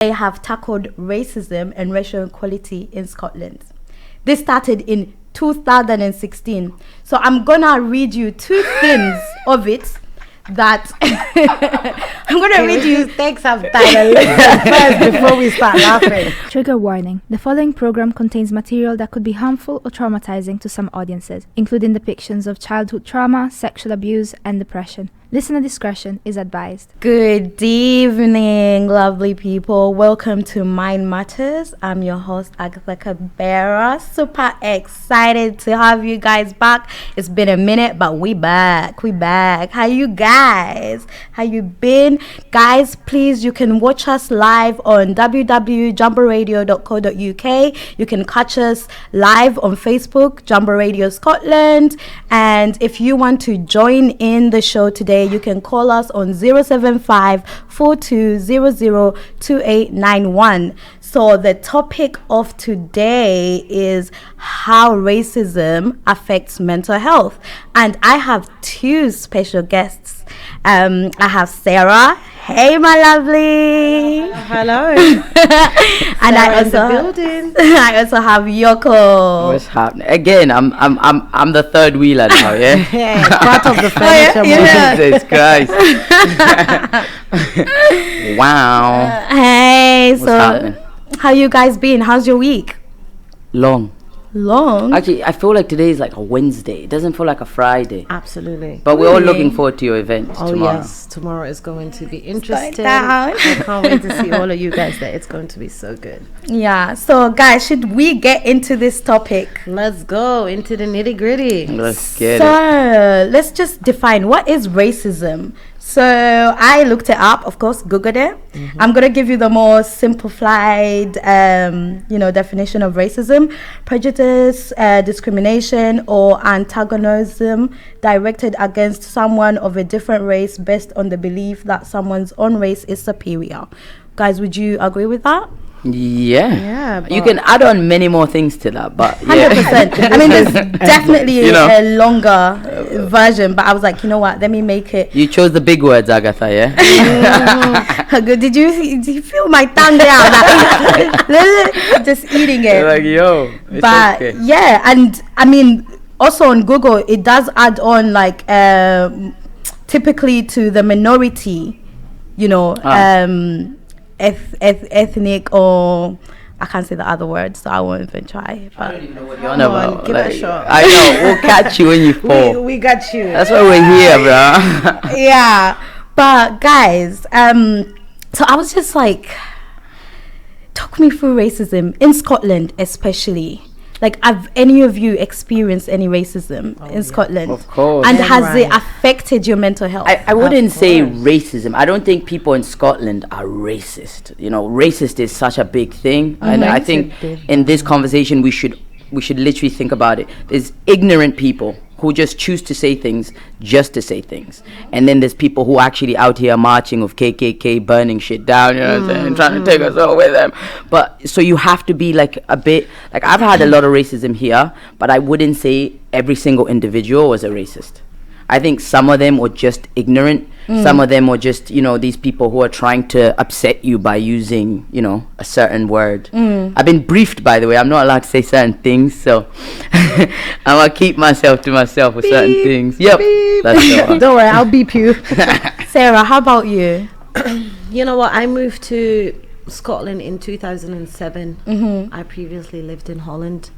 They have tackled racism and racial inequality in Scotland. This started in 2016. So I'm gonna read you two things of it that I'm gonna read you. Take some time first before we start laughing. Trigger warning. The following program contains material that could be harmful or traumatizing to some audiences, including depictions of childhood trauma, sexual abuse, and depression. Listener discretion is advised. Good evening, lovely people. Welcome to Mind Matters. I'm your host, Agatha Kabera. Super excited to have you guys back. It's been a minute, but we back. How you guys? How you been? Guys, please, you can watch us live on www.jamboradio.co.uk. You can catch us live on Facebook, Jambo Radio Scotland. And if you want to join in the show today, you can call us on 075-4200-2891. So the topic of today is how racism affects mental health. And I have two special guests. I have Sarah. Hey, my lovely. Hello. And I also have Yoko. What's happening? Again, I'm the third wheeler now, yeah? Yeah, part of the furniture. Jesus Christ. Wow. Hey, What's so happening? how you guys been? How's your week? Long. Actually, I feel like today is like a Wednesday. It doesn't feel like a Friday. Absolutely. But we're all looking forward to your event tomorrow. Yes, tomorrow is going to be interesting. down. I can't wait to see all of you guys there. It's going to be so good. Yeah, so guys, should we get into this topic? Let's go into the nitty gritty. Let's get So it. let's just define what is racism. So I looked it up, of course, Googled it. I'm going to give you the more simplified, definition of racism: prejudice, discrimination, or antagonism directed against someone of a different race based on the belief that someone's own race is superior. Guys, would you agree with that? Yeah. You can add on many more things to that, but 100%. I mean, there's definitely a longer version, but I was like, you know what? Let me make it. You chose the big words, Agatha, yeah? Did you feel my tongue down? Like, just eating it. You're like, yo, it's But okay. yeah, and I mean, also on Google, it does add on like typically to the minority, ethnic, or I can't say the other word, so I won't even try. But I don't even know what you're on about. Give it a shot. I know, we'll catch you when you fall. We got you. That's why we're here, bro. yeah, but guys, so I was just like, talk me through racism in Scotland, especially. Like, have any of you experienced any racism in Scotland? Of course. And Yeah, has it right. affected your mental health? I wouldn't say racism. I don't think people in Scotland are racist. Racist is such a big thing. And I think in this conversation we should literally think about it. There's ignorant people who just choose to say things just to say things. And then there's people who actually out here marching with KKK, burning shit down, you know what I'm saying, trying to take us all with them. But so you have to be like a bit, like I've had a lot of racism here, but I wouldn't say every single individual was a racist. I think some of them were just ignorant. Some of them were just, these people who are trying to upset you by using, a certain word. I've been briefed, by the way. I'm not allowed to say certain things, so I'm going to keep myself to myself with certain things. Yep. That's the one. Don't worry, I'll beep you. Sarah, how about you? You know what? I moved to Scotland in 2007. I previously lived in Holland.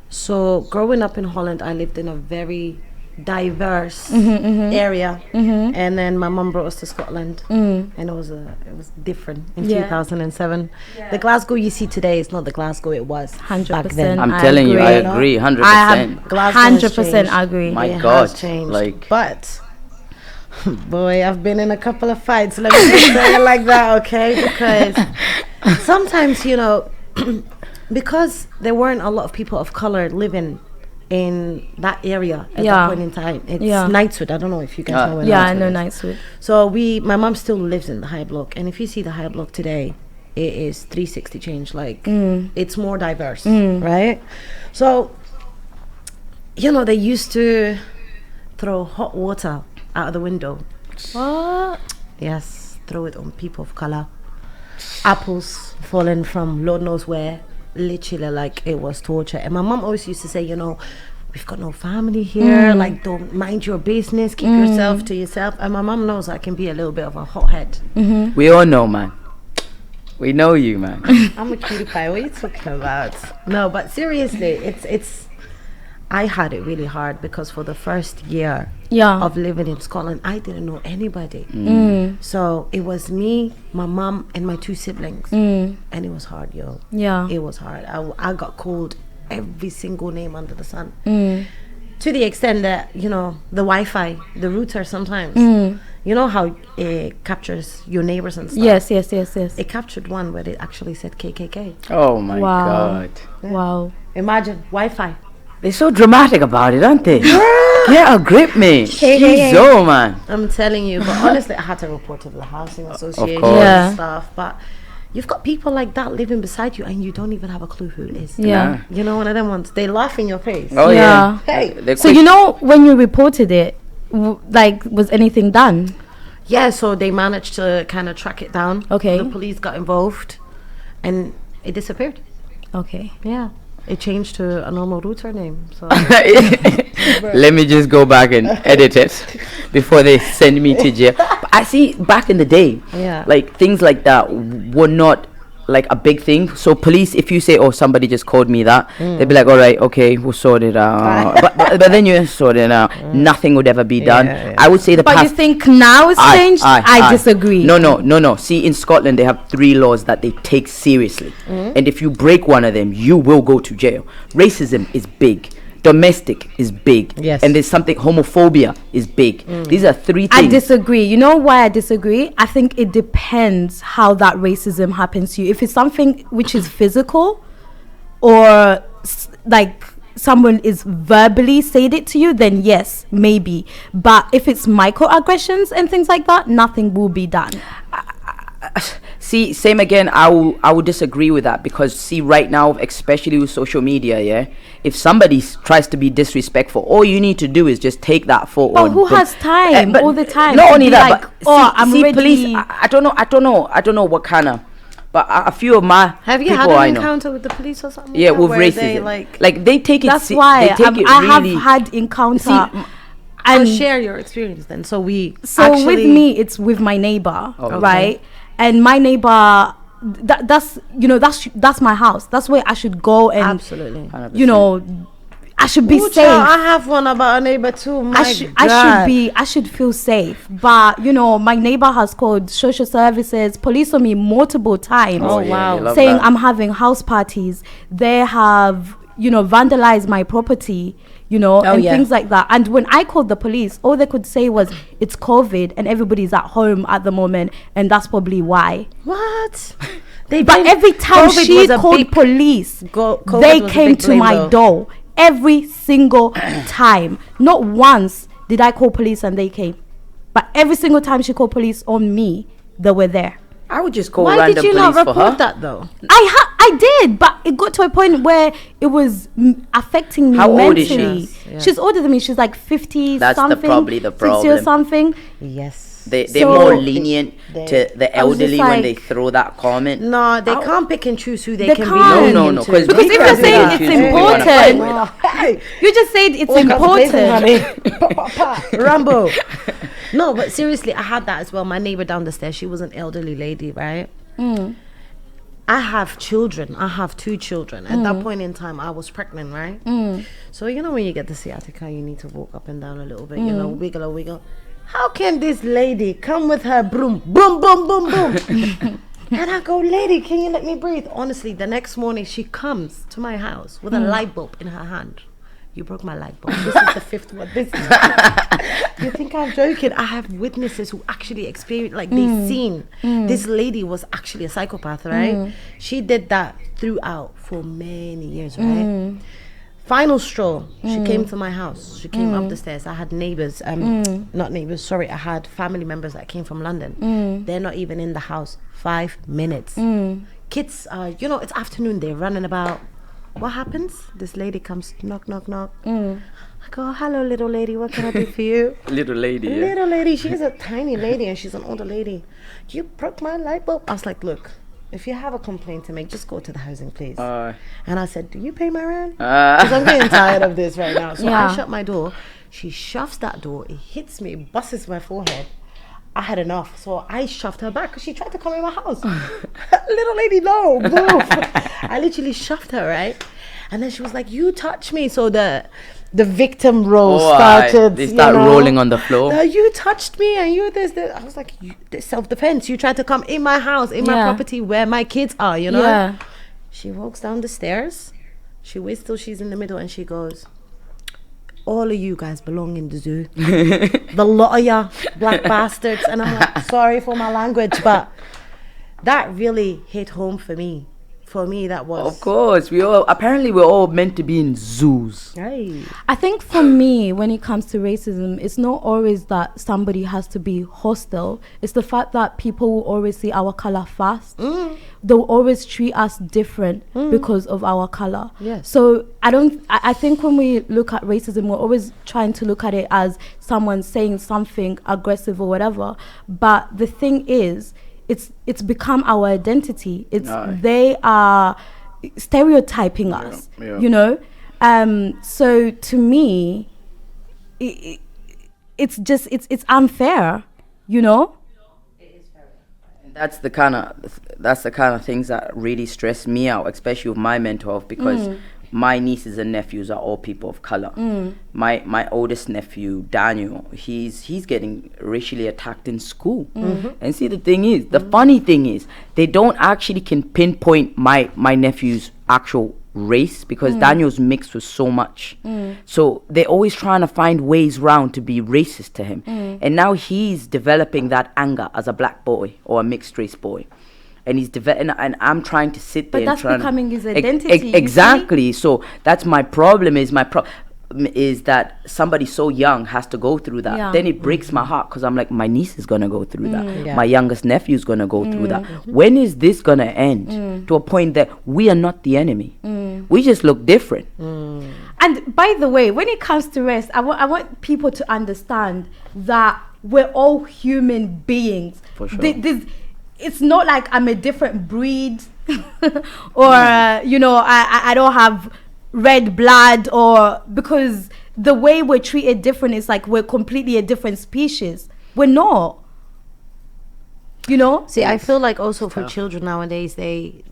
So growing up in Holland, I lived in a very diverse area, and then my mum brought us to Scotland, and it was different in 2007. The Glasgow you see today is not the Glasgow it was 100%. back then. I'm telling you, I agree, 100%. I have Glasgow has 100% changed. agree. My It God, has changed. like- But boy, I've been in a couple of fights. Let me just say it like that, okay? Because sometimes, because there weren't a lot of people of color living in that area at that point in time. It's Knightswood. I don't know if you guys know where I know Knightswood is. Knightswood. So my mom still lives in the high block, and if you see the high block today, it is 360 change. Like it's more diverse, right? So they used to throw hot water out of the window. What? Yes, throw it on people of color. apples falling from Lord knows where. Literally, like, it was torture. And my mom always used to say, we've got no family here. Like, don't mind your business. Keep yourself to yourself. And my mom knows I can be a little bit of a hothead. We all know, man. We know you, man. I'm a cutie pie. What are you talking about? No, but seriously, it's. I had it really hard because for the first year of living in Scotland, I didn't know anybody. So it was me, my mom, and my 2 siblings. And it was hard, yo. Yeah. It was hard. I got called every single name under the sun. To the extent that, the Wi-Fi, the router sometimes, you know how it captures your neighbors and stuff? Yes. It captured one where it actually said KKK. Oh, my God. Yeah. Wow. Imagine, Wi-Fi. They're so dramatic about it, aren't they? Get a grip, mate. Jeez, man. I'm telling you, but honestly, I had to report to the housing association course. and stuff. But you've got people like that living beside you, and you don't even have a clue who it is. Yeah. One of them ones. They laugh in your face. Oh, yeah. Hey. So when you reported it, was anything done? Yeah. So they managed to kind of track it down. Okay. The police got involved, and it disappeared. Okay. Yeah. It changed to a normal router name. So let me just go back and edit it before they send me to jail. But I see back in the day, like things like that were not like a big thing. So police, if you say, somebody just called me that, they'd be like, all right, okay, we'll sort it out. but then you sort it out, nothing would ever be done. I would say But you think now it's changed? I disagree. No. See, in Scotland, they have 3 laws that they take seriously. And if you break one of them, you will go to jail. Racism is big. Domestic is big. Yes. And there's something, homophobia is big. These are 3 things. I disagree. You know why I disagree? I think it depends how that racism happens to you. If it's something which is physical, or like someone is verbally said it to you, then yes, maybe. But if it's microaggressions and things like that, nothing will be done. See, same again, I will disagree with that, because see, right now, especially with social media, if somebody tries to be disrespectful, all you need to do is just take that photo. But who has time all the time? Not only that, like, but I'm ready. Police, I don't know what kind of, but a few of my have you people had an encounter with the police or something? Yeah, with racism. They take it. That's why they take it I really, have had encounter. And share your experience then. So with me, it's with my neighbor, right? And my neighbor, that's my house. That's where I should go, and absolutely, 100%. I should be safe. I have one about a neighbor too. I should feel safe. But my neighbor has called social services, police on me multiple times. Oh wow! Saying I'm having house parties. They have vandalized my property. Things like that. And when I called the police, all they could say was it's COVID and everybody's at home at the moment, and that's probably why. What? But every time COVID she called police, they came to my door. Every single time. Not once did I call police and they came. But every single time she called police on me, they were there. I would just call Why random did you police not for report her. that though? I did, but it got to a point where it was affecting me How mentally. old is she? Yeah. She's older than me. She's like 50 That's something. probably the 60 or problem. something. Yes. They're So more lenient to the elderly when like- they throw that comment. No, they can't pick and choose who they They can can't. be. No, lenient to. because if you're saying it's important, you just said it's important. Rambo. No, but seriously, I had that as well. My neighbor down the stairs, she was an elderly lady, right? I have children. I have 2 children. At that point in time, I was pregnant, right? So when you get the sciatica, you need to walk up and down a little bit, wiggle. How can this lady come with her broom, boom, boom, boom, boom? And I go, lady, can you let me breathe? Honestly, the next morning she comes to my house with a light bulb in her hand. You broke my light bulb. This is the 5th one. You think I'm joking? I have witnesses who actually experienced, like they've seen this lady was actually a psychopath, right? She did that throughout for many years, right? Final straw, she came to my house. She came up the stairs. I had neighbors, not neighbors, sorry. I had family members that came from London. They're not even in the house. 5 minutes. Kids are, it's afternoon. They're running about. What happens? This lady comes, knock, knock, knock. I go, hello, little lady. What can I do for you? Little lady. Little lady. She's a tiny lady and she's an older lady. You broke my light bulb. I was like, look, if you have a complaint to make, just go to the housing, please. And I said, do you pay my rent? Uh, Because I'm getting tired of this right now. So Yeah. I shut my door. She shoves that door. It hits me. It busts my forehead. I had enough. So I shoved her back because she tried to come in my house. Little lady, no, move. I literally shoved her, right? And then she was like, you touch me. So the victim role started. They start rolling on the floor. You touched me and you this. I was like, self-defense. You tried to come in my house, in my Yeah. property where my kids are, you know? Yeah. She walks down the stairs. She waits till she's in the middle and she goes, all of you guys belong in the zoo. The lot of ya black bastards. And I'm like, sorry for my language, but that really hit home for me. For me, that was... Of course, we're all meant to be in zoos. Right. I think for me, when it comes to racism, it's not always that somebody has to be hostile. It's the fact that people will always see our color first. They'll always treat us different because of our color. Yes. So I think when we look at racism, we're always trying to look at it as someone saying something aggressive or whatever. But the thing is, it's become our identity. They are stereotyping us, you know. So to me, it's unfair, you know. That's the kind of things that really stress me out, especially with my mental health, because my nieces and nephews are all people of color. My oldest nephew Daniel, he's getting racially attacked in school. And see, the funny thing is, they don't actually can pinpoint my nephew's actual race, because Daniel's mixed with so much. So they're always trying to find ways round to be racist to him. And now he's developing that anger as a black boy or a mixed race boy. And he's and I'm trying to sit there. But that's becoming his identity. Exactly. So that's my problem. Is that somebody so young has to go through that. Yeah. Then it breaks my heart, because I'm like, my niece is gonna go through that. Yeah. My youngest nephew is gonna go through that. When is this gonna end? To a point that we are not the enemy. We just look different. And by the way, when it comes to race, I want people to understand that we're all human beings. For sure. It's not like I'm a different breed or I don't have red blood, or because the way we're treated different is like we're completely a different species. We're not, you know. See, I feel like also for children nowadays, the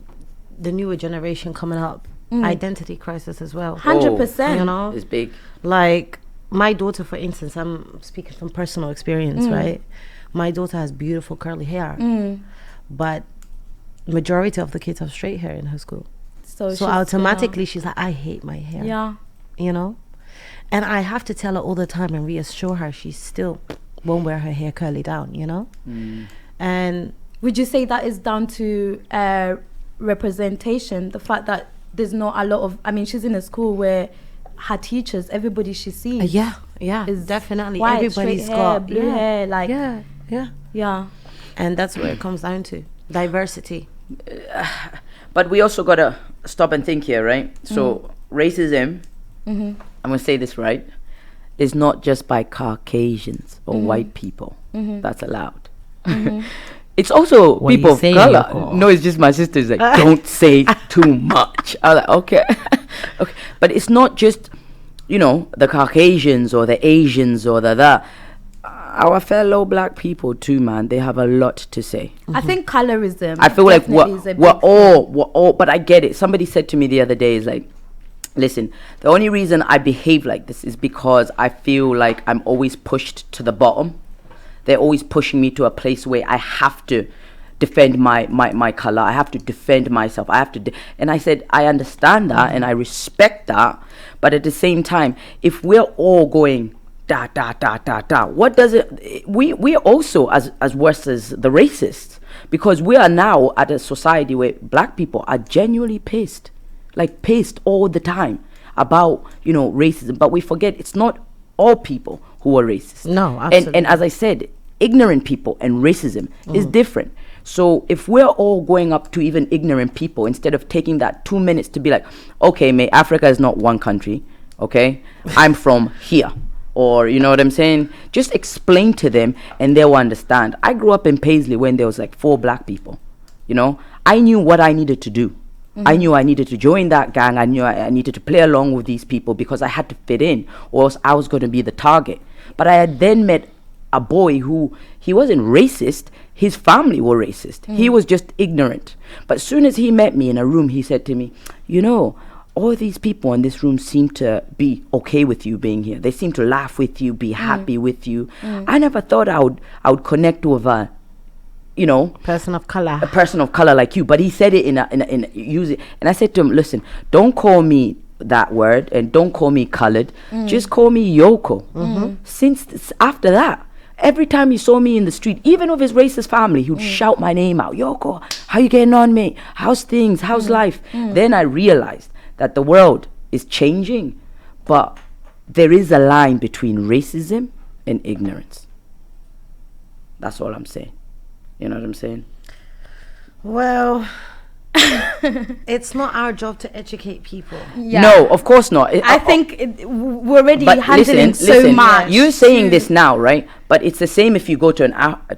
newer generation coming up, identity crisis as well. 100%. You know, It's big. like my daughter, for instance, I'm speaking from personal experience, right? My daughter has beautiful curly hair, but majority of the kids have straight hair in her school. So she's, automatically she's like, I hate my hair. Yeah. You know? And I have to tell her all the time and reassure her she still won't wear her hair curly down, you know? And Would you say that is down to representation? The fact that there's not a lot of, I mean, she's in a school where her teachers, everybody she sees. yeah, is definitely. white, Everybody's straight hair, got blue hair, like yeah. And that's what it comes down to. Diversity. But we also gotta stop and think here, right? So racism, I'm gonna say this right, is not just by Caucasians or white people that's allowed. It's also What people you of saying, color. Yoko? No, it's just my sister's like, don't say too much. I'm like, okay. Okay. But it's not just, the Caucasians or the Asians or the our fellow black people too, man. They have a lot to say. I think colorism. I feel like definitely is a we're big thing. all, but I get it. Somebody said to me the other day, is like, listen, the only reason I behave like this is because I feel like I'm always pushed to the bottom. They're always pushing me to a place where I have to defend my color. I have to defend myself. I have to, and I said, I understand that and I respect that. But at the same time, if we're all going, what does it, we're also as worse as the racists, because we are now at a society where black people are genuinely pissed all the time about racism, but we forget it's not all people who are racist. No, absolutely. And as I said, ignorant people and racism is different. So if we're all going up to even ignorant people, instead of taking that 2 minutes to be like, okay, mate, Africa is not one country, okay, I'm from here. Or, you know what I'm saying? Just explain to them and they'll understand. I grew up in Paisley when there was like 4 black people. I knew what I needed to do. I knew I needed to join that gang. I knew I needed to play along with these people because I had to fit in, or else I was going to be the target. But I had then met a boy who, he wasn't racist. His family were racist. He was just ignorant. But as soon as he met me in a room, he said to me, you know, all these people in this room seem to be okay with you being here. They seem to laugh with you, be happy with you. I never thought I would connect with a, you know, person of color, a person of color like you. But he said it in use it, and I said to him, listen, don't call me that word, and don't call me colored. Just call me Yoko. Since after that, every time he saw me in the street, even of his racist family, he would shout my name out. Yoko, how you getting on, mate? How's things? How's life? Then I realized that the world is changing, but there is a line between racism and ignorance. That's all I'm saying. You know what I'm saying? Well, it's not our job to educate people. Yeah. No, of course not. I think we're already But handling so much. You're saying this now, right? But it's the same if you go to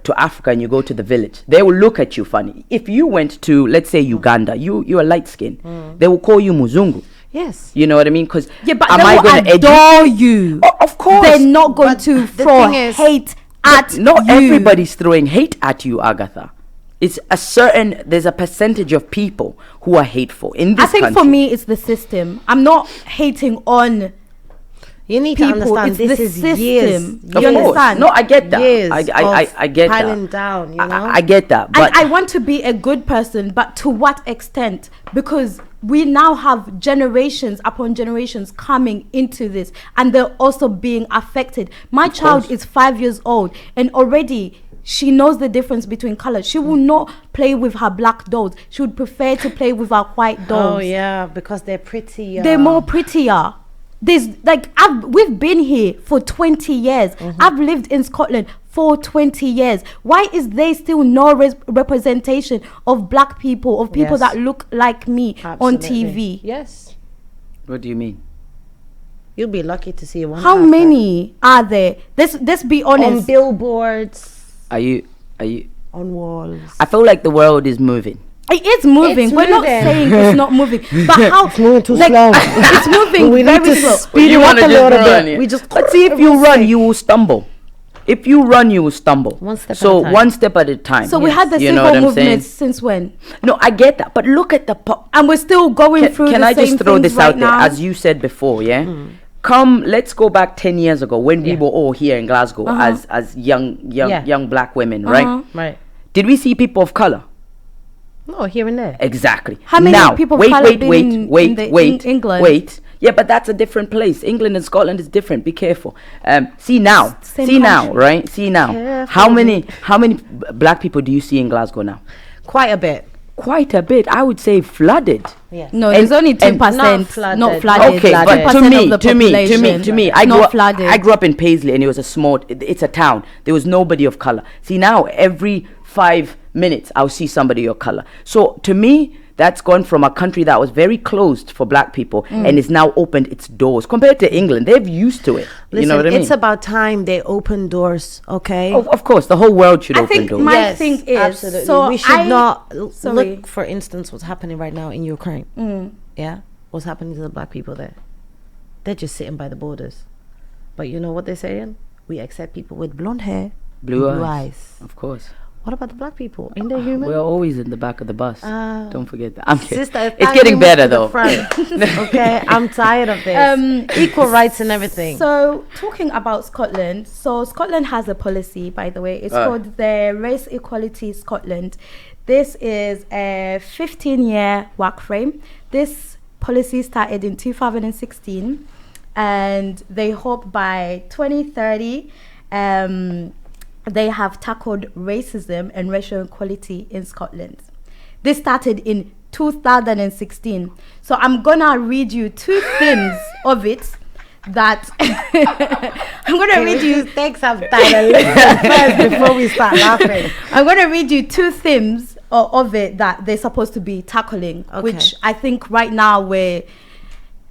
to Africa and you go to the village. They will look at you funny. If you went to, let's say, Uganda, you're light skin. They will call you Muzungu. Yes. You know what I mean? Because Yeah, but they will adore you. Oh, of course. They're not going But to the throw thing is- hate at Not you. everybody's throwing hate at you, Agatha. It's there's a percentage of people who are hateful in this I think country. for me, it's the system. I'm not hating on You need people. to understand It's this the is system. years. You Of course. understand? No, I get that. Years I of get piling that. down, you know? I get that. And But I want to be a good person, but to what extent? Because we now have generations upon generations coming into this, and they're also being affected. My child is 5 years old, and already she knows the difference between colors. She will not play with her black dolls. She would prefer to play with her white dolls. Oh, yeah, because they're pretty. They're more prettier. There's like we've been here for 20 years. I've lived in Scotland for 20 years. Why is there still no representation of black people, of people Yes. that look like me on Absolutely. TV? Yes. what do you mean? You'll be lucky to see one. How half many are there? Let's be that. On honest. billboards, Are you? on walls. I feel like the world is moving. It is moving. It's We're not moving. saying it's not moving, but how? It's moving too like, slow. It's moving We need very to slow. speed it up wanna a just little run, bit. yeah. We just. But see, if you run, you will stumble. If you run, you will stumble. One step so at a time. one step at a time. So we had the You know civil what I'm movement saying? since when? No, I get that. But look at the And we're still going through Can the I same just throw things this right out there? now. As you said before, yeah? Let's go back 10 years ago when we were all here in Glasgow as young black women, right? Right. Did we see people of color? No, here and there. Exactly. How many now, people of wait, colour wait, been wait, in wait, the- wait, in England? wait. Yeah, but that's a different place. England and Scotland is different. Be careful. See now, Same now, country. right? See now. How many black people do you see in Glasgow now? Quite a bit. Quite a bit. I would say flooded. Yes. No, And- there's only and- 2%. Not Not flooded. flooded. Okay, like but 2% to of the me, population. I Not flooded. grew up in Paisley, and it was a small. It's a town. There was nobody of color. See now, every 5 minutes, I'll see somebody of color. So to me, that's gone from a country that was very closed for black people and is now opened its doors. Compared to England, they're used to it. Listen, you know what I mean? it's about time they open doors, okay? Of course, the whole world should I open think doors. my thing is, absolutely. so we should not sorry. look, for instance, what's happening right now in Ukraine. Yeah, what's happening to the black people there? They're just sitting by the borders. But you know what they're saying? We accept people with blonde hair, Blue and eyes. Of course. What about the black people? Ain't they human? We're always in the back of the bus. Don't forget that. I'm kidding. Sister, It's getting better though. Okay, I'm tired of this. Equal rights and everything. So talking about Scotland, so Scotland has a policy, by the way. It's called the Race Equality Scotland. This is a 15-year work frame. This policy started in 2016, and they hope by 2030 they have tackled racism and racial equality in Scotland. This started in 2016. So I'm gonna read you two themes of it that I'm gonna read you. Take some time first before we start laughing. I'm gonna read you two themes of it that they're supposed to be tackling, which I think right now we're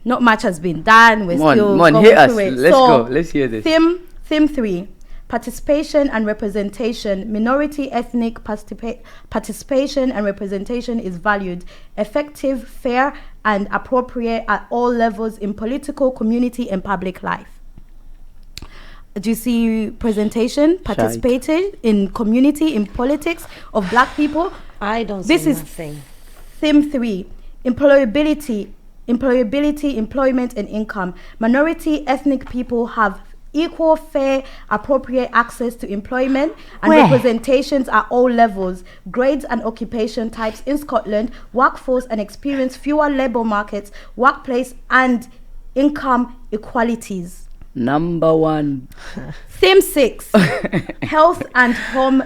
not much has been done. We're still going hit us. through it. Let's go. Let's hear this. Theme 3: participation and representation. Minority ethnic participation and representation is valued. Effective, fair, and appropriate at all levels in political, community, and public life. Do you see presentation, participating in community, in politics of black people? I don't This see is nothing. theme 3. Employability, employment, and income. Minority ethnic people have equal, fair, appropriate access to employment and representations at all levels, grades and occupation types in Scotland, workforce and experience, fewer labour markets, workplace and income equalities. Number 1. Theme 6. Health and home.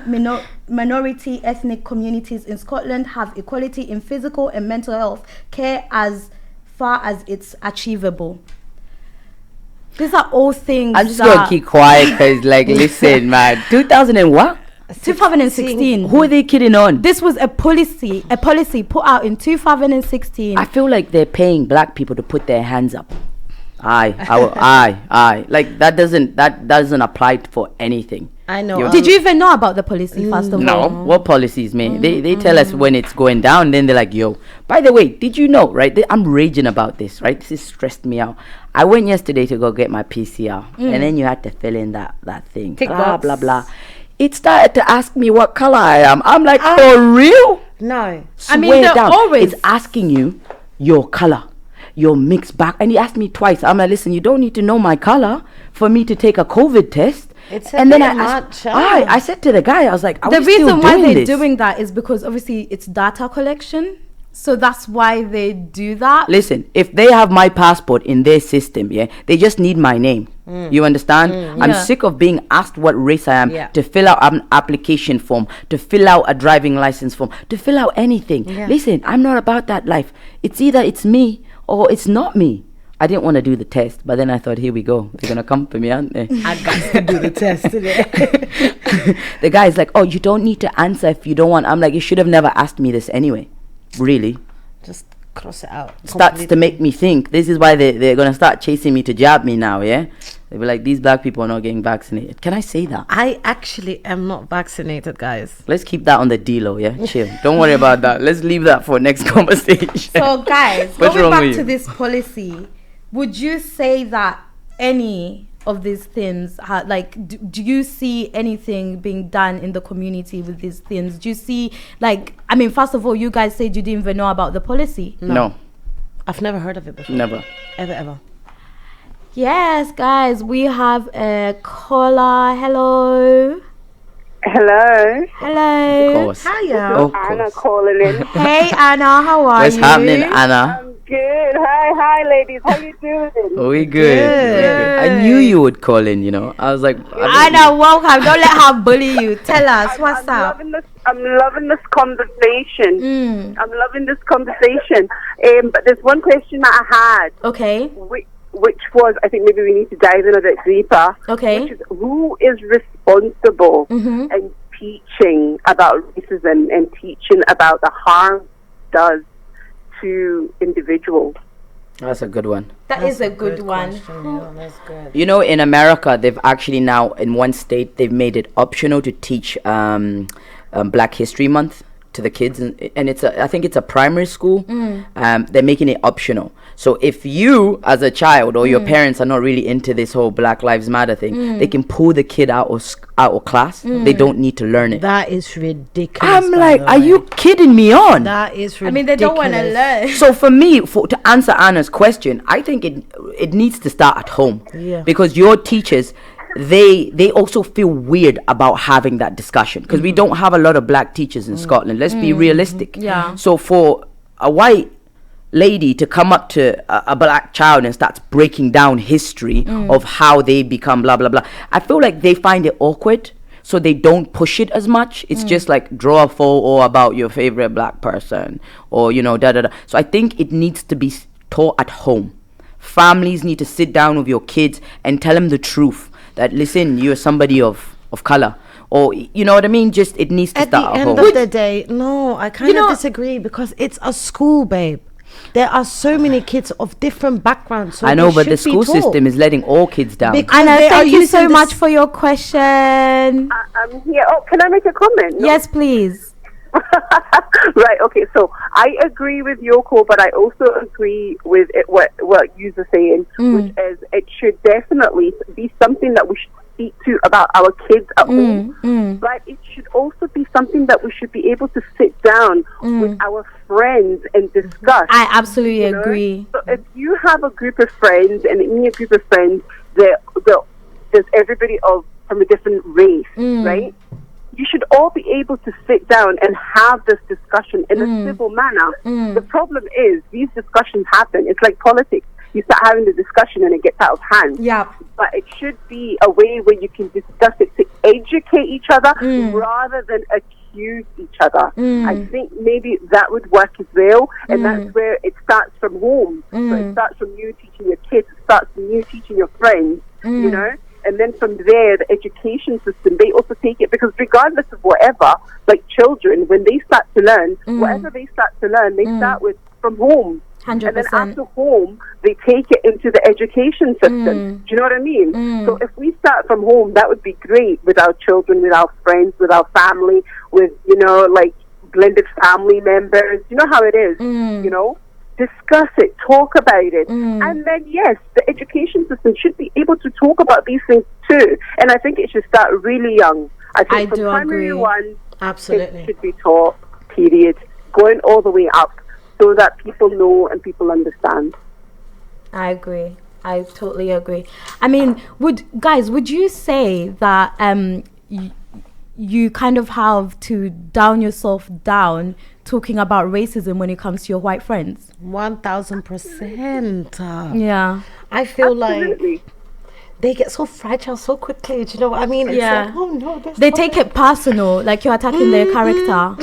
Minority ethnic communities in Scotland have equality in physical and mental health care as far as it's achievable. These are all things. I'm just gonna keep quiet because, like, listen, man. 2000 and what? 2016. Who are they kidding on? This was a policy put out in 2016. I feel like they're paying black people to put their hands up. Aye. Like that doesn't apply for anything. I know. Did you even know about the policy first of all? No. What policies, man? They tell us when it's going down. Then they're like, yo. By the way, did you know? Right? I'm raging about this. Right? This has stressed me out. I went yesterday to go get my PCR, and then you had to fill in that thing. Tick blah box. blah blah. It started to ask me what color I am. I'm like, for real? No. I mean, Swear they're down. always- It's asking you your color, your mixed bag, and he asked me twice. I'm like, listen, you don't need to know my color for me to take a COVID test. It's a and then bit I much, I said to the guy, I was like, are The we still reason why doing they're this? doing that is because obviously it's data collection. So that's why they do that. Listen, if they have my passport in their system, yeah, they just need my name. You understand? I'm Yeah. sick of being asked what race I am, Yeah. to fill out an application form, to fill out a driving license form, to fill out anything. Yeah. Listen, I'm not about that life. It's either it's me or it's not me. I didn't want to do the test, but then I thought, here we go. They're going to come for me, aren't they? I got to do the test today. The guy's like, oh, you don't need to answer if you don't want. I'm like, you should have never asked me this anyway. Really? Just cross it out. Starts to make me think. This is why they're going to start chasing me to jab me now, yeah? They'll be like, these black people are not getting vaccinated. Can I say that? I actually am not vaccinated, guys. Let's keep that on the D-Lo, yeah? Chill. Don't worry about that. Let's leave that for next conversation. So guys, What's going wrong back with to you? this policy, would you say that any of these things do you see anything being done in the community with these things? Do you see, like, I mean, first of all, you guys said you didn't even know about the policy. No, I've never heard of it before. never. Ever. Yes, guys, we have a caller. Hello. Hello, Hello. Of course. Hiya. Of Anna course. calling in. Hey Anna, how are What's you? happening, Anna? I'm good. Hi, ladies. How you doing? We good. I knew you would call in, you know. I was like, Anna, welcome. Don't let her bully you. Tell us what's up. I'm loving this conversation. I'm loving this conversation. But there's one question that I had, Okay. which was, I think maybe we need to dive in a bit deeper. Okay. Which is, who is responsible in teaching about racism and teaching about the harm it does to individuals? that's a good one. That is a good one. That's good. You know, in America, they've actually now, in one state, they've made it optional to teach Black History Month to the kids, and I think it's a primary school. They're making it optional. So if you, as a child, or your parents are not really into this whole Black Lives Matter thing, they can pull the kid out of class. They don't need to learn it. That is ridiculous. I'm by like, the are way. you kidding me on? That is ridiculous. I mean, they don't want to learn. So for me, to answer Anna's question, I think it needs to start at home. Yeah. Because your teachers, they also feel weird about having that discussion, because we don't have a lot of black teachers in Scotland. Let's be realistic. Yeah. So for a white lady to come up to a black child and starts breaking down history of how they become blah blah blah, I feel like they find it awkward, so they don't push it as much. It's just like draw a photo about your favorite black person, or da da da. So I think it needs to be taught at home. Families need to sit down with your kids and tell them the truth, that listen, you're somebody of color, or you know what I mean. Just it needs to At start the at end home. of the day, no, I kind of disagree, because it's a school, babe. there are so many kids of different backgrounds. So I know, they but the should be school taught. system is letting all kids down. Because Anna, they are thank you using so this- much for your question. I'm here. Oh, can I make a comment? No? Yes, please. Right, okay, so I agree with Yoko, but I also agree with what you are saying, which is it should definitely be something that we should speak to about our kids at home, but it should also be something that we should be able to sit down with our friends and discuss. I absolutely you know? agree. So if you have a group of friends, and in your group of friends, there's everybody from a different race, right? You should all be able to sit down and have this discussion in a civil manner. The problem is these discussions happen. It's like politics. You start having the discussion and it gets out of hand. Yeah. But it should be a way where you can discuss it to educate each other rather than accuse each other. I think maybe that would work as well. And that's where it starts from home. So it starts from you teaching your kids. It starts from you teaching your friends, you know? And then from there, the education system, they also take it, because regardless of whatever, like children, when they start to learn, whatever they start to learn, they start with from home. 100%. And then after home, they take it into the education system. Do you know what I mean? So if we start from home, that would be great with our children, with our friends, with our family, with, you know, like blended family members. You know how it is, you know? Discuss it, talk about it. And then, yes, the education system should be able to talk about these things too. And I think it should start really young. I think I from do primary agree. one, Absolutely. it should be taught, period, going all the way up so that people know and people understand. I agree. I totally agree. I mean, would you say that you kind of have to down yourself down talking about racism when it comes to your white friends? 1000%. Yeah. I feel Absolutely. like they get so fragile so quickly. Do you know what I mean? It's Yeah. like, oh no, They take it personal, like you're attacking their character.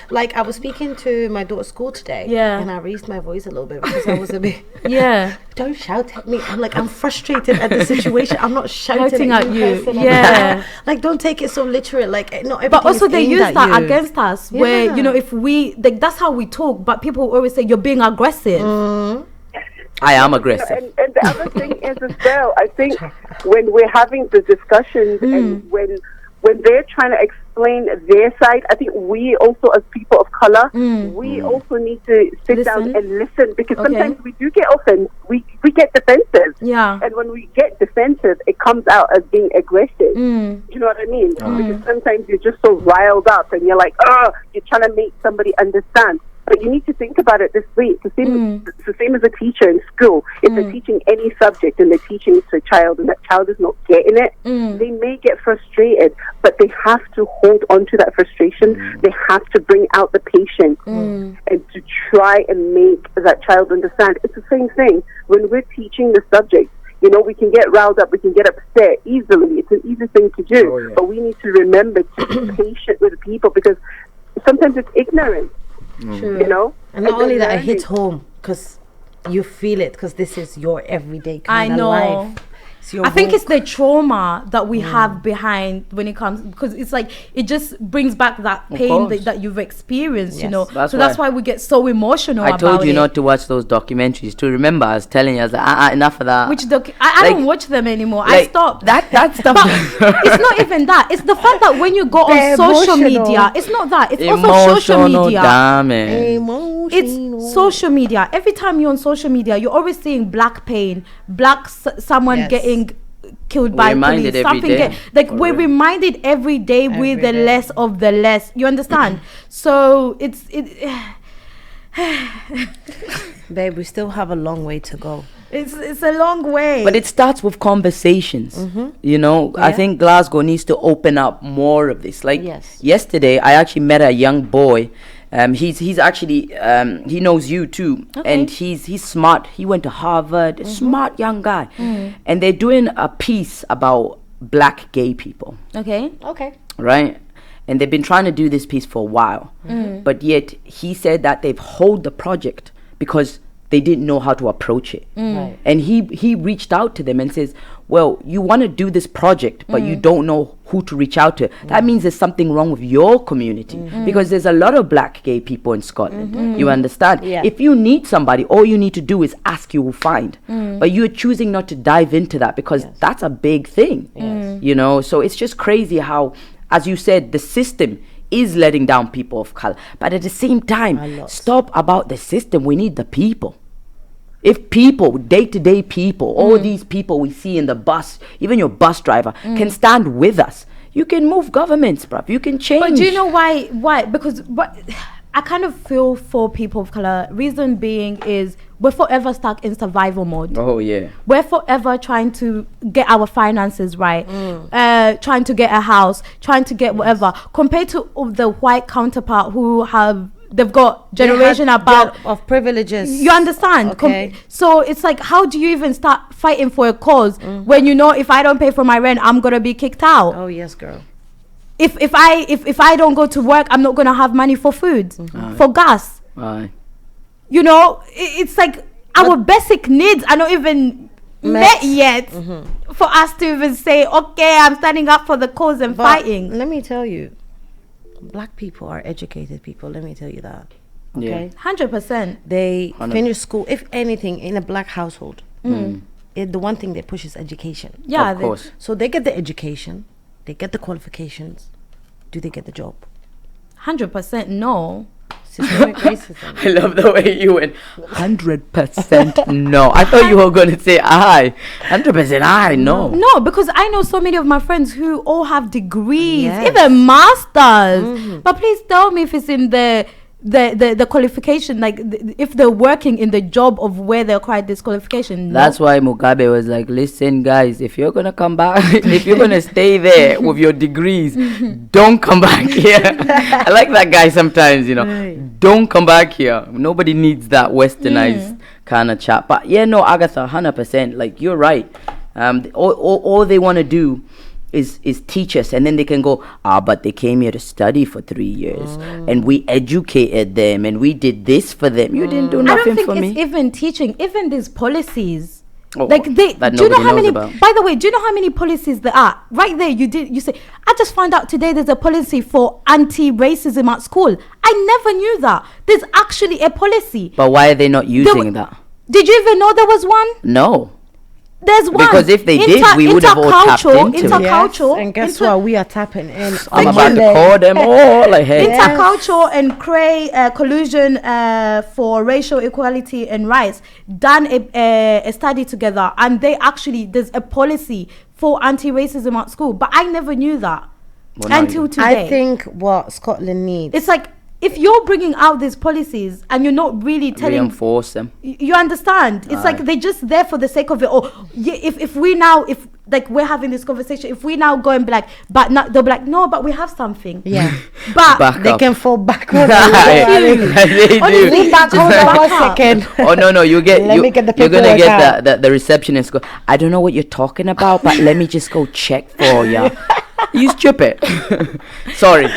Like, I was speaking to my daughter's school today. Yeah. And I raised my voice a little bit because I was a bit. Yeah. Don't shout at me. I'm like, I'm frustrated at the situation. I'm not shouting Shouting at at you. you. Personally. Yeah. Like, don't take it so literal. Like, not everything. But also is they aimed use at that you. against us, where, Yeah. you know, if we, like, that's how we talk, but people always say you're being aggressive. I am aggressive. And the other thing is as well, I think when we're having the discussions and when they're trying to explain their side, I think we also, as people of color, we also need to sit down Listen. and listen, because Okay. sometimes we do get offended. We get defensive. Yeah. And when we get defensive, it comes out as being aggressive. Do you know what I mean? Because sometimes you're just so riled up and you're like, you're trying to make somebody understand. But you need to think about it this way. It's the same as a teacher in school. If they're teaching any subject and they're teaching it to a child and that child is not getting it, they may get frustrated, but they have to hold on to that frustration. They have to bring out the patience and to try and make that child understand. It's the same thing. When we're teaching the subject, you know, we can get riled up, we can get upset easily. It's an easy thing to do. But we need to remember to be patient with people, because sometimes it's ignorance. You know, And not only that, it hits learning. home because you feel it, because this is your everyday I kind of know. life. It's your I think home. it's the trauma that we have behind when it comes, because it's like it just brings back that pain course. that you've experienced, you Yes. know. That's so that's why- why we get so emotional I about told you it. not to watch those documentaries. To remember, I was telling you, I was like, enough of that. Which I Like- don't watch them anymore. I like, stopped. That stuff. But it's not even that. It's the fact that when you go on They're social emotional. media, it's not that. It's also social Emotional media. damage. Emotional. It's social media. Every time you're on social media, you're always seeing black pain, someone Yes. getting killed We're by reminded police. every Something day. like we're reminded every day with Every the day. less of the less. You understand? So it's Babe, we still have a long way to go. it's a long way. But it starts with conversations. You know, I think Glasgow needs to open up more of this. Like Yes. yesterday, I actually met a young boy. He's actually he knows you too, and he's smart. He went to Harvard. A smart young guy, and they're doing a piece about black gay people, okay. right? And they've been trying to do this piece for a while, but yet he said that they've held the project because they didn't know how to approach it. And he reached out to them and says, well, you want to do this project, but you don't know who to reach out to. That means there's something wrong with your community, because there's a lot of black gay people in Scotland. You understand? Yeah. If you need somebody, all you need to do is ask, you will find. But you're choosing not to dive into that, because that's a big thing. You know, so it's just crazy how, as you said, the system is letting down people of color, but at the same time, stop about the system. We need the people. If people, day-to-day people, all these people we see in the bus, even your bus driver, can stand with us, you can move governments, bruv. You can change. But do you know why? Because I kind of feel for people of color. Reason being is we're forever stuck in survival mode. Oh yeah. We're forever trying to get our finances right, trying to get a house, trying to get whatever. Compared to the white counterpart who they've got generation of privileges. You understand? Okay. So it's like, how do you even start fighting for a cause when you know if I don't pay for my rent, I'm gonna be kicked out? Oh yes, girl. If I don't go to work, I'm not gonna have money for food, for gas. You know, it's like our basic needs are not even met yet for us to even say, okay, I'm standing up for the cause and fighting. Let me tell you, black people are educated people. Let me tell you that. Okay, 100%. They finish school. If anything, in a black household, the one thing they push is education. Yeah, of course. So they get the education, they get the qualifications. Do they get the job? 100% no. Systemic racism. I love the way you went 100% no. I thought you were going to say aye. 100% aye, no. No, because I know so many of my friends who all have degrees, Yes. even masters. But please tell me if it's in the qualification, like if they're working in the job of where they acquired this qualification. No. That's why Mugabe was like, listen guys, if you're gonna come back, if you're gonna stay there with your degrees, don't come back here. I like that guy sometimes, you know. Right. Don't come back here. Nobody needs that westernized kind of chat. But yeah, no, Agatha, 100%, like you're right. All they want to do is teach us, and then they can go, but they came here to study for 3 years and we educated them and we did this for them. You didn't do nothing for me. I don't think it's even teaching, even these policies. Oh, like they that do you know nobody how many knows about. By the way, do you know how many policies there are? Right there, you say, I just found out today there's a policy for anti-racism at school. I never knew that. There's actually a policy. But why are they not using that? Did you even know there was one? No. There's one. Because if they did, we would have all tapped into it. Intercultural. And guess what? We are tapping in. I'm about to call them all like, hey. Intercultural and Cray collusion for racial equality and rights done a study together, and they actually, there's a policy for anti-racism at school, but I never knew that until today. I think what Scotland needs, it's like, if you're bringing out these policies and you're not really telling, reinforce them. You understand? It's like they're just there for the sake of it. Or if we now, if like we're having this conversation, if we now go and be like, but not, they'll be like, no, but we have something. yeah, But they can fall back on They do. Honestly, back on back one up. second. Oh no, you get Let me get the you're gonna paperwork get the receptionist go, I don't know what you're talking about, but let me just go check for you. You stupid. sorry.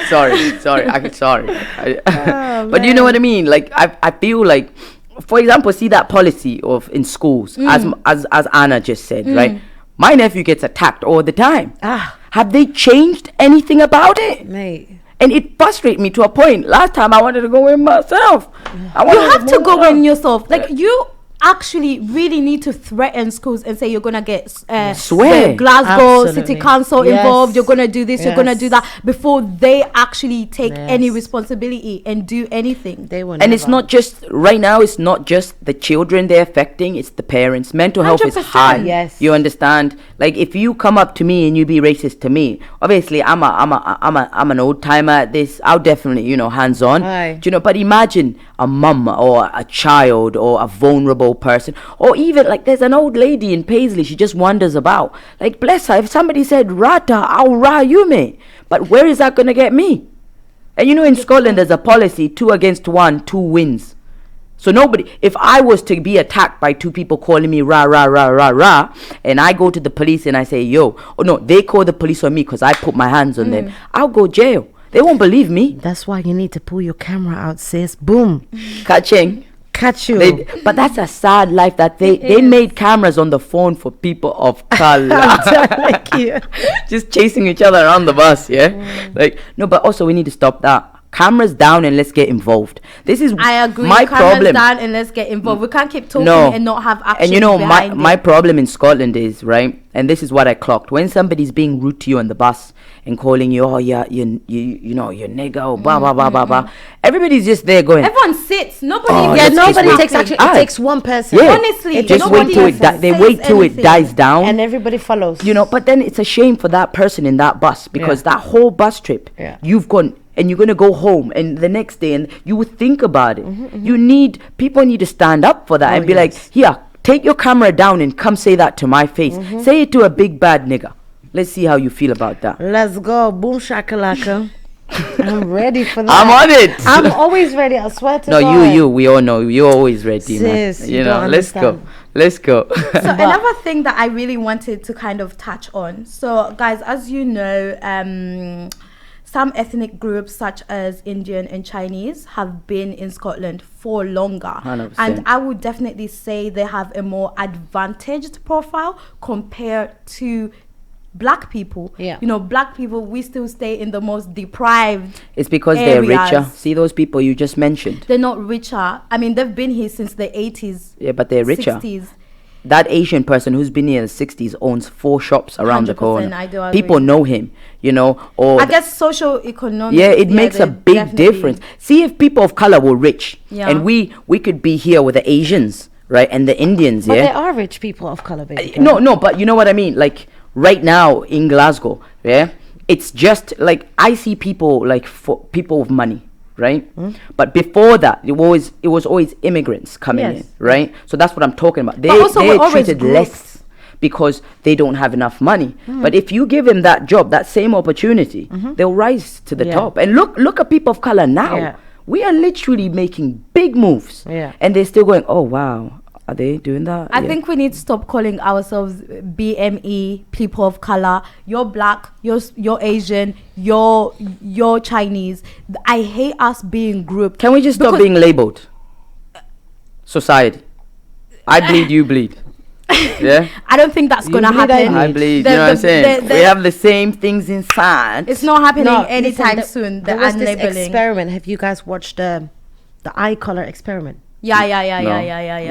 But you know what I mean? Like I feel like, for example, see that policy of in schools, as Anna just said, right? My nephew gets attacked all the time. Have they changed anything about it? Mate. And it frustrates me to a point. Last time I wanted to go in myself. You have to go in yourself. Like you actually really need to threaten schools and say you're gonna get Swear. the Glasgow Absolutely. City Council Yes. involved. You're gonna do this. You're gonna Yes. do that before they actually take any Yes. responsibility and do anything. They will And it's not just right now, it's not just the children they're affecting, it's the parents. Mental health is 100%. high. Yes. You understand? Like if you come up to me and you be racist to me, obviously I'm an old timer at this. I'll definitely, hands on. Aye. Do you know, but imagine a mum or a child or a vulnerable person, or even like there's an old lady in Paisley, she just wanders about. Like bless her, if somebody said Rata, I'll ra you me. But where is that gonna get me? And in Scotland there's a policy 2 against 1, 2 wins. So nobody, if I was to be attacked by 2 people calling me rah, rah, rah, rah, rah, and I go to the police and I say, yo, oh no, they call the police on me because I put my hands on them, I'll go jail. They won't believe me. That's why you need to pull your camera out, sis. Boom. Catching. catch you. But that's a sad life that they made cameras on the phone for people of color. I'm telling you. Just chasing each other around the bus, yeah? Like, no, but also we need to stop that. Cameras down and let's get involved. This is I agree. my Cameras problem. down and let's get involved. We can't keep talking and not have action. And you know, behind my it. problem in Scotland is, right, and this is what I clocked. When somebody's being rude to you on the bus and calling you, oh yeah, you know, you're nigger, or blah blah blah blah blah. Everybody's just there going. Everyone sits. Nobody. Nobody takes action. It takes one person. Yeah. Honestly, just wait till they wait till it dies down, and everybody follows. You know, but then it's a shame for that person in that bus because that whole bus trip, you've gone. And you're gonna go home, and the next day, and you would think about it. People need to stand up for that and be like, "Here, take your camera down and come say that to my face. Say it to a big bad nigga. Let's see how you feel about that." Let's go, boom shakalaka. I'm ready for that. I'm on it. I'm always ready. I swear to God. God. You. We all know you're always ready, Sis, man. you know, let's go. So another thing that I really wanted to kind of touch on. So, guys, as you know, some ethnic groups such as Indian and Chinese have been in Scotland for longer. 100%. And I would definitely say they have a more advantaged profile compared to black people. Yeah. You know, black people, we still stay in the most deprived It's because areas. they're richer. See those people you just mentioned? They're not richer. I mean, they've been here since the 80s. Yeah, but they're richer. 60s. That Asian person who's been here in the 60s owns 4 shops around the corner. I do agree. People know him, you know. Or I guess social economic. yeah, it makes a big difference. See, if people of color were rich, and we could be here with the Asians, right, and the Indians, But there are rich people of color, baby. No, but you know what I mean. Like right now in Glasgow, yeah, it's just like I see people like for people with money. Right, but before that, it was always immigrants coming in, right? So that's what I'm talking about. They're treated less because they don't have enough money. But if you give them that job, that same opportunity, they'll rise to the top. And look at people of color now. Yeah. We are literally making big moves, and they're still going, oh wow. Are they doing that? I think we need to stop calling ourselves BME, people of color. You're black, you're Asian, you're Chinese. I hate us being grouped. Can we just stop being labeled? Society. I bleed, you bleed. Yeah? I don't think that's going to happen. I bleed, you know what I'm saying? We have the same things inside. It's not happening anytime soon. There was this experiment. Have you guys watched the eye color experiment? Yeah.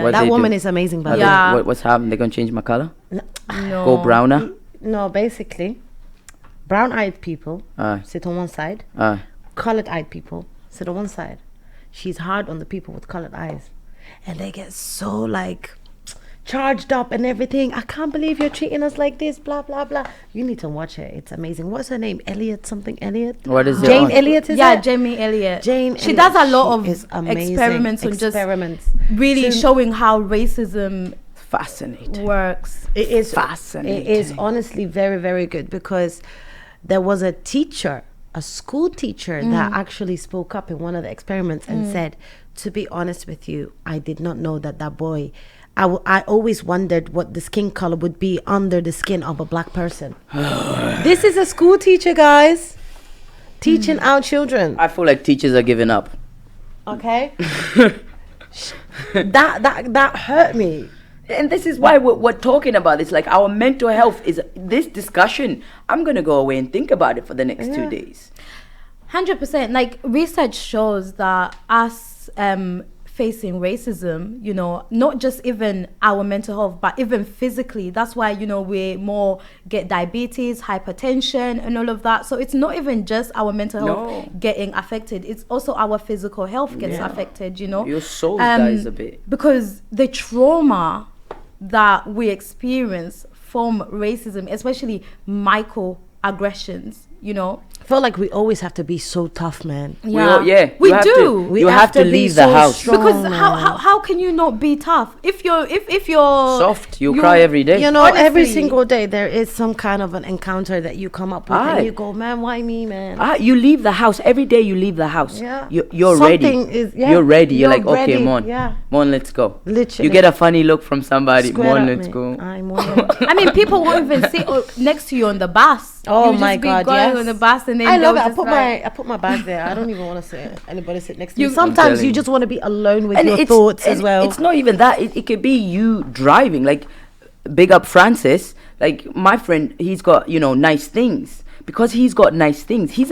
That woman is amazing, by the way. What's happening? They're going to change my color? No. Go browner? No, basically, brown-eyed people sit on one side. Colored-eyed people sit on one side. She's hard on the people with colored eyes. And they get so, like, charged up and everything. I can't believe you're treating us like this, blah, blah, blah. You need to watch it. It's amazing. What's her name? Elliot? What is it? Jane Elliott, is it? Jamie Elliott. She does a lot of experiments on just really showing how racism works. It is fascinating. It is honestly very, very good because there was a school teacher that actually spoke up in one of the experiments and said, to be honest with you, I did not know that boy, I always wondered what the skin color would be under the skin of a black person. This is a school teacher, guys, teaching our children. I feel like teachers are giving up. Okay. that hurt me. And this is why we're talking about this. Like, our mental health is this discussion. I'm going to go away and think about it for the next 2 days. 100%. Like, research shows that us facing racism, you know, not just even our mental health, but even physically. That's why, you know, we more get diabetes, hypertension, and all of that. So it's not even just our mental health getting affected. It's also our physical health gets affected, you know. Your soul dies a bit. Because the trauma that we experience from racism, especially microaggressions, you know. I feel like we always have to be so tough, man. We do. You have to leave the house. Because how can you not be tough if you're soft? You cry every day. You know, honestly, every single day there is some kind of an encounter that you come up with, and you go, man, why me, man? You leave the house every day. You leave the house. Yeah. You're ready. You're ready. You're like, okay, come on, come on, let's go. Literally. You get a funny look from somebody. Come on, let's go. I mean, people won't even sit next to you on the bus. Oh You my just be God! going Yes, on the bus and then I love it. they'll I just put like- I put my bag there. I don't even want to sit anybody sit next to me. I'm Sometimes telling you you. just want to be alone with And your it's- thoughts as and well. It's not even that. It could be you driving. Like, big up Francis. Like, my friend, he's got, nice things. Because he's got nice things. He's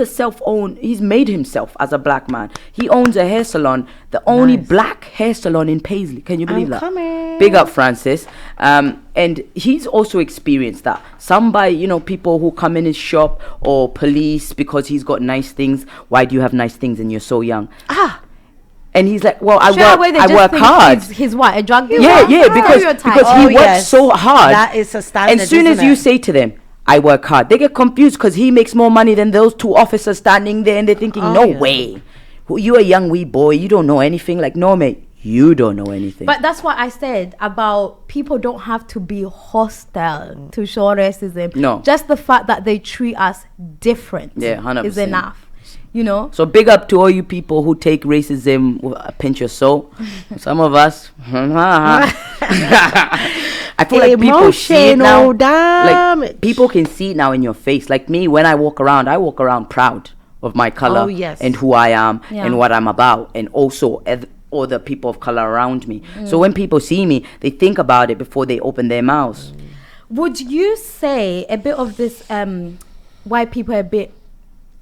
he's made himself as a black man. He owns a hair salon, the only black hair salon in Paisley. Can you believe that? Coming. Big up Francis. And he's also experienced that. Some by, people who come in his shop, or police, because he's got nice things. Why do you have nice things and you're so young? And he's like, well, I work hard. He's what, a drug dealer? Yeah, because he works so hard. That is a standard. And soon as isn't you it? say to them, I work hard, they get confused because he makes more money than those two officers standing there, and they're thinking, way. You're a young wee boy, you don't know anything. Like, no, mate, you don't know anything. But that's what I said about people don't have to be hostile to show racism. No. Just the fact that they treat us different 100%. is enough. So big up to all you people who take racism with a pinch of salt. Some of us, I feel like people see it now. Like, people can see it now in your face. Like me, when I walk around proud of my color and who I am and what I'm about, and also all the people of color around me. So when people see me, they think about it before they open their mouths. Would you say a bit of this why people are a bit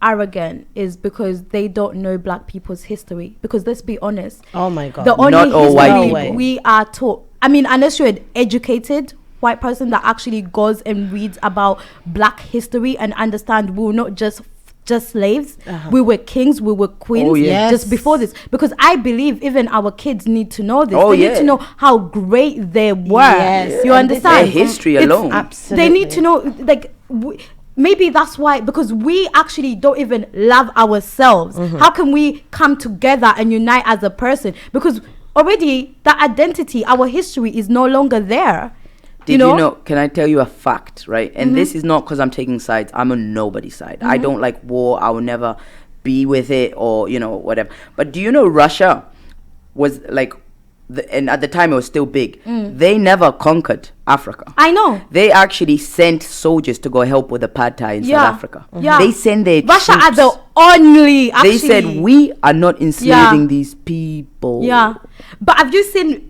arrogant is because they don't know black people's history? Because let's be honest, oh my God, the only Not all white history people. we are taught, I mean, unless you're an educated white person that actually goes and reads about black history and understand we were not just slaves, we were kings, we were queens just before this. Because I believe even our kids need to know this. They need to know how great they were. You understand? Their history alone. Absolutely. They need to know, like, maybe that's why, because we actually don't even love ourselves. How can we come together and unite as a person? Because already that identity, our history is no longer there. Did you know, can I tell you a fact, right? And this is not because I'm taking sides. I'm on nobody's side. I don't like war. I will never be with it, or, whatever. But do you know Russia was like, and at the time it was still big. They never conquered Africa. I know. They actually sent soldiers to go help with the pad thai in South Africa. They send their Russia troops. are the only, actually. They said, we are not enslaving these people. Yeah. But have you seen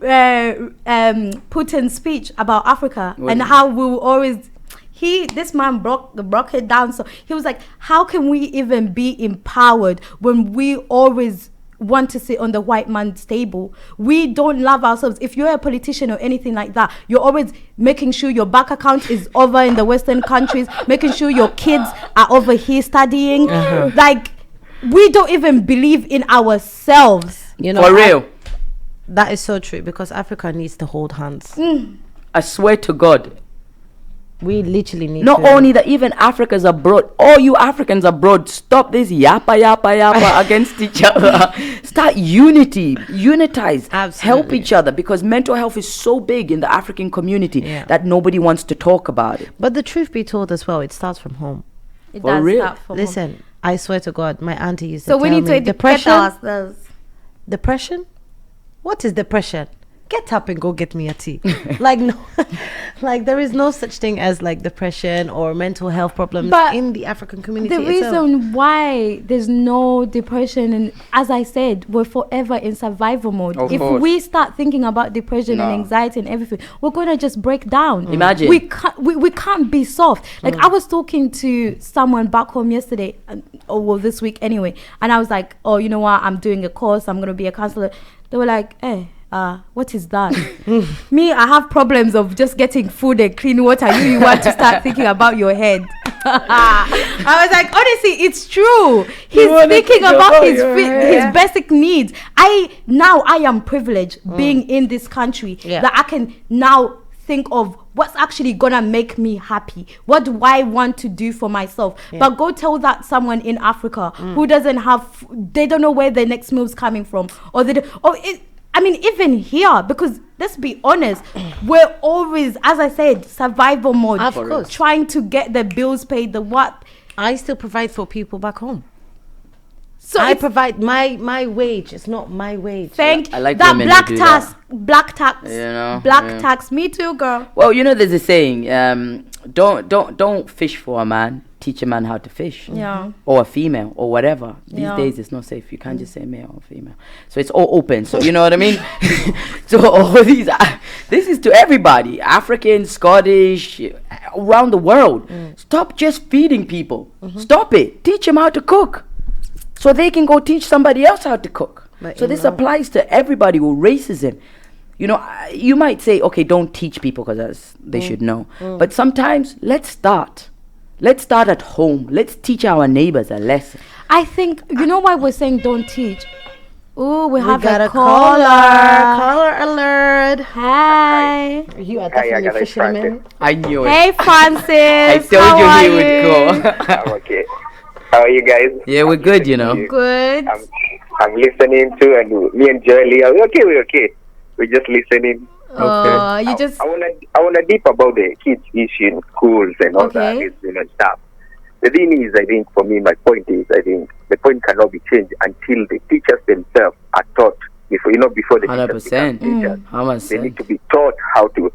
Putin's speech about Africa and how we will always... This man broke it down. So he was like, how can we even be empowered when we always want to sit on the white man's table? We don't love ourselves. If you're a politician or anything like that, you're always making sure your bank account is over in the Western countries, making sure your kids are over here studying. Like, we don't even believe in ourselves. For real. That is so true, because Africa needs to hold hands. I swear to God. We literally need Not to. only that, even Africans abroad, all you Africans abroad, stop this yappa against each other. Start unitize, help each other, because mental health is so big in the African community that nobody wants to talk about it. But the truth be told as well, it starts from home. It For does real. start from Listen, home. I swear to God, my auntie used to So tell we need me, to educate ourselves. Depression? What is depression? Get up and go get me a tea. Like, no, like there is no such thing as like depression or mental health problems in the African community. The reason why there's no depression, and as I said, we're forever in survival mode. Of If course. we start thinking about depression and anxiety and everything, we're gonna just break down. Imagine. We can't be soft. Like, I was talking to someone back home yesterday, this week anyway, and I was like, oh, you know what? I'm doing a course. I'm gonna be a counselor. They were like, what is that? Me, I have problems of just getting food and clean water. You want to start thinking about your head. I was like, honestly, it's true. He's thinking about his basic needs. I am privileged being in this country that I can now think of what's actually gonna make me happy. What do I want to do for myself? But go tell that someone in Africa who doesn't have, they don't know where their next meal's coming from, or I mean, even here, because let's be honest, we're always, as I said, survival mode. Of course. Trying to get the bills paid, the what. I still provide for people back home. So I provide my wage. It's not my wage. I like that women black who do tax, that. black tax, tax. Me too, girl. Well, there's a saying, don't fish for a man, teach a man how to fish. Yeah. Or a female or whatever. These days it's not safe. You can't just say male or female. So it's all open. So you know what I mean? So all these, this is to everybody. African, Scottish, around the world. Stop just feeding people. Stop it. Teach them how to cook. So they can go teach somebody else how to cook. So this applies to everybody with racism. You know, you might say, okay, don't teach people because they should know. But sometimes, let's start. Let's start at home. Let's teach our neighbors a lesson. I think, you know why we're saying don't teach? Oh, we have got a a caller. Caller alert. Hi. You are definitely fisherman. I knew it. Hey, Francis. I told How you are he would go. I'm okay. How are you guys? Yeah, we're good, you know. Good. I'm listening to, and me and Jolie, we're okay. We're just listening. You just I wanna deep about the kids issue in schools and all that, and stuff. The thing is, I think for me, my point is, I think the point cannot be changed until the teachers themselves are taught before the 100%. teachers. 100%. They need to be taught how to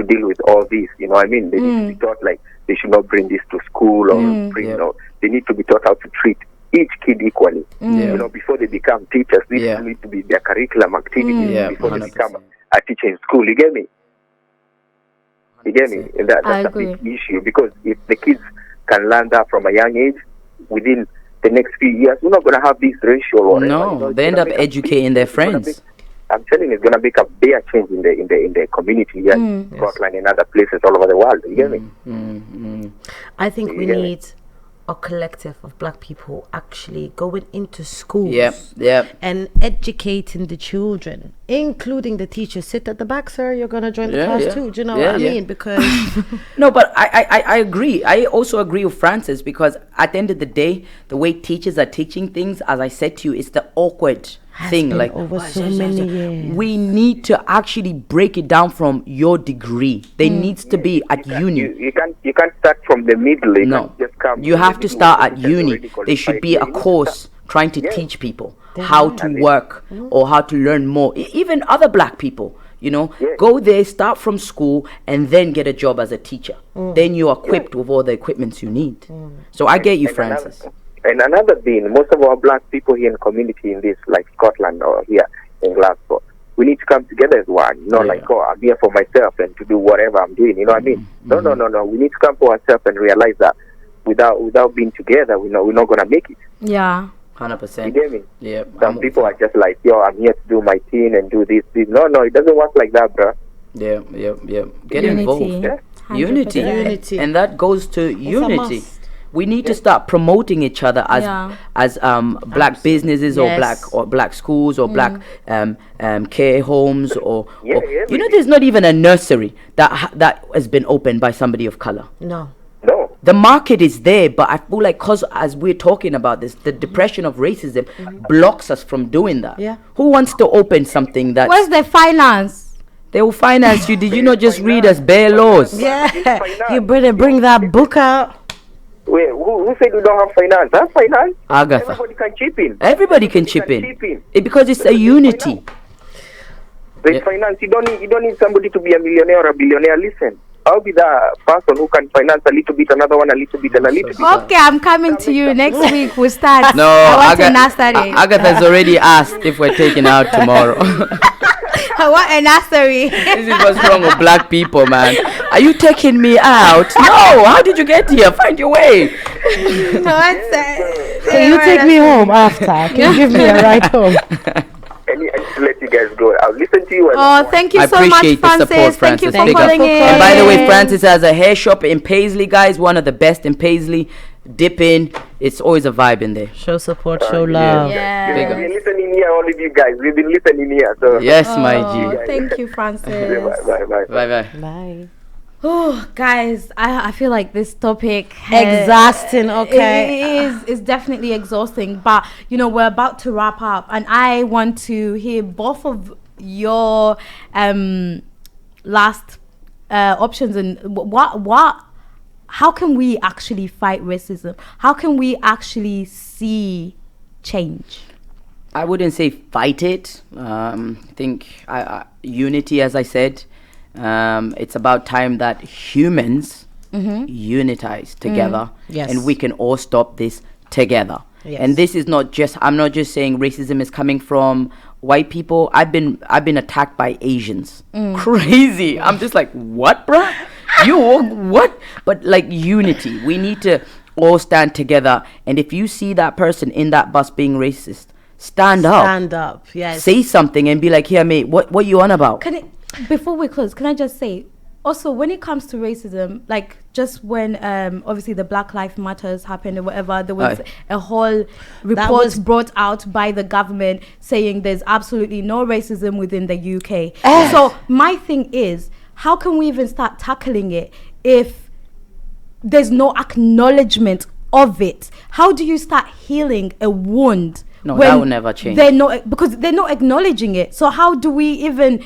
deal with all this. You know what I mean? They need to be taught like they should not bring this to school or bring. You know, they need to be taught how to treat each kid equally. You know, before they become teachers, this need to be their curriculum activities before 100%. They become a teacher in school. You get me? And that's a big issue, because if the kids can learn that from a young age, within the next few years, we're not going to have this racial or no, you know, they end up educating their friends. I'm telling you, it's going to make a big change in the community here in Scotland and other places all over the world. You get me? I think we need a collective of black people actually going into schools and educating the children, including the teachers. Sit at the back, sir, you're gonna join the class too. Do you know what I mean? Because no, but I agree. I also agree with Francis, because at the end of the day, the way teachers are teaching things, as I said to you, it's the awkward thing. Like over so many years, we need to actually break it down from your degree. There needs to be at uni. You can't start from the middle. You have to start at uni. There should be a course trying to teach people how to work or how to learn more. Even other black people, you know, go there, start from school, and then get a job as a teacher. Then you're equipped with all the equipments you need. So I get you, Francis. And another thing, most of our black people here in community in this, like Scotland or here in Glasgow, we need to come together as one. Not like, oh, I'm here for myself and to do whatever I'm doing. You know what I mean? No. We need to come for ourselves and realize that without being together, we're not going to make it. Yeah. 100%. You get me? Yeah. Some people are just like, yo, I'm here to do my thing and do this. No, it doesn't work like that, bro. Yeah. Get involved. Unity. And that goes to unity. We need to start promoting each other as black businesses or black schools or black care homes or you know, there's not even a nursery that has been opened by somebody of color. No. The market is there, but I feel like, because as we're talking about this, the depression of racism blocks us from doing that. Who wants to open something that? Where's the finance? They will finance you. Did you not just read us bare laws? You better bring that book out. Wait, who said we don't have finance? Have finance? Agatha. Everybody can chip in. Everybody can chip in. Because it's a unity. There's finance. You don't need somebody to be a millionaire or a billionaire. Listen, I'll be the person who can finance a little bit, another one a little bit, and a little bit. Okay, I'm coming to you next week. We'll start. No, Agatha's already asked if we're taking out tomorrow. I want a nursery. This is what's wrong with black people, man. Are you taking me out? No. How did you get here? Find your way. Can you take me home after? Can you give me a ride home? And to let you guys go. I'll listen to you. Thank you so much, Francis. Thank you for calling in. And by the way, Francis has a hair shop in Paisley, guys. One of the best in Paisley. Dip in. It's always a vibe in there. Show support, show love. Yeah. We've been listening here, all of you guys. We've been listening here. So. Yes, my G. Thank you, Francis. Bye. Oh, guys, I feel like this topic exhausting. Okay, is definitely exhausting. But you know, we're about to wrap up, and I want to hear both of your last options and what. How can we actually fight racism? How can we actually see change? I wouldn't say fight it. I think unity, as I said. It's about time that humans unitize together, Yes. and we can all stop this together. Yes. And this is not just, I'm not just saying racism is coming from white people. I've been attacked by Asians. Crazy. I'm just like, what, bruh? You what? But like, unity. We need to all stand together. And if you see that person in that bus being racist, stand up. Stand up. Yes. Say something and be like, here, mate, what you on about? Before we close, can I just say, also, when it comes to racism, like just when obviously the Black Lives Matters happened or whatever, there was a whole report brought out by the government saying there's absolutely no racism within the UK. So my thing is, how can we even start tackling it if there's no acknowledgement of it? How do you start healing a wound? No, that will never change. Because they're not acknowledging it. So how do we even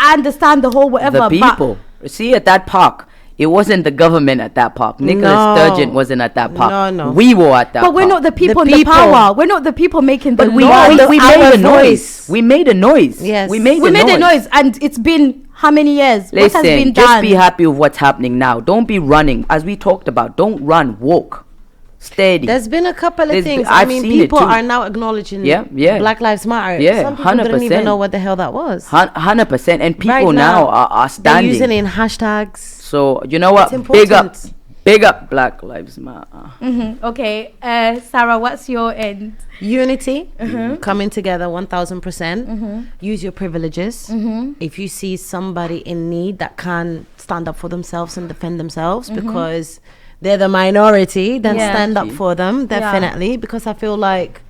understand the whole whatever? The people. See, at that park, it wasn't the government at that park. Nicholas Sturgeon wasn't at that park. No. We were at that park. But we're not the people in the power. We're not the people making the But laws. we made a noise. We made a noise. Yes. We made a noise, and it's been how many years? Listen, what has been just done? be happy with what's happening now. Don't be running. As we talked about, don't run, walk. Steady. There's been a couple of things. I've seen people it too. are now acknowledging Yeah. Black Lives Matter. Yeah, Some people 100%. didn't even know what the hell that was. 100%. And people Right now are They're standing. using it in hashtags. So, you know what? It's Big up Black Lives Matter. Okay, Sarah, what's your end? Unity, coming together 1000%. Use your privileges. If you see somebody in need that can stand up for themselves and defend themselves because they're the minority, then stand up for them, definitely. Because I feel like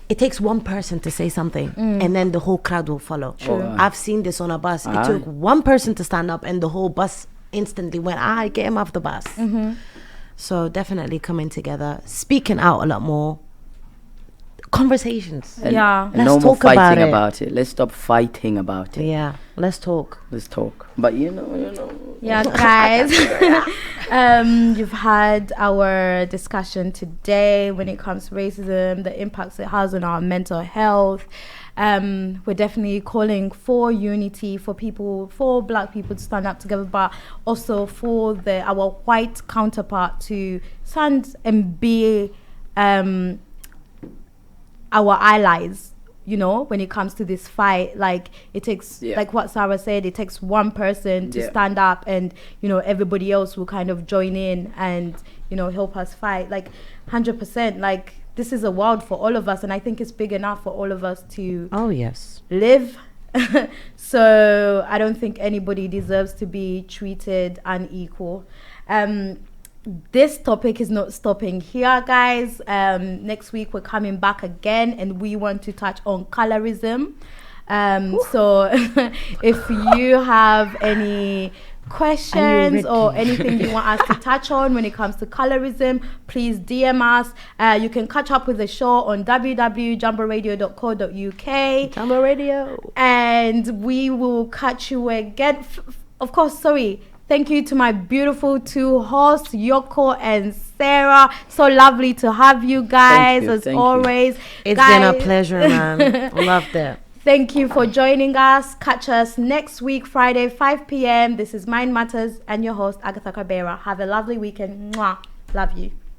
it takes one person to say something and then the whole crowd will follow. I've seen this on a bus. It took one person to stand up and the whole bus instantly went, get him off the bus. So definitely coming together, speaking out a lot more. Conversations. And Yeah. Let's no more talk about fighting it. about it. Let's stop fighting about it. Yeah, let's talk. Let's talk. But you know. Yeah, guys. You've had our discussion today when it comes to racism, the impacts it has on our mental health. We're definitely calling for unity, for Black people to stand up together, but also for our white counterpart to stand and be our allies, when it comes to this fight. Like it takes, like what Sarah said, it takes one person to stand up, and everybody else will kind of join in and help us fight. Like 100%. Like this is a world for all of us, and I think it's big enough for all of us to live. So I don't think anybody deserves to be treated unequal. This topic is not stopping here, guys. Next week we're coming back again, and we want to touch on colorism. So if you have any questions or anything you want us to touch on when it comes to colorism, please DM us. You can catch up with the show on www.jamboradio.co.uk. Jambo Radio. And we will catch you again. Of course, sorry. Thank you to my beautiful two hosts, Yoko and Sarah. So lovely to have you guys, as always. It's been a pleasure, man. Loved it. Thank you for joining us. Catch us next week, Friday, 5 p.m. This is Mind Matters and your host, Agatha Kabera. Have a lovely weekend. Mwah. Love you.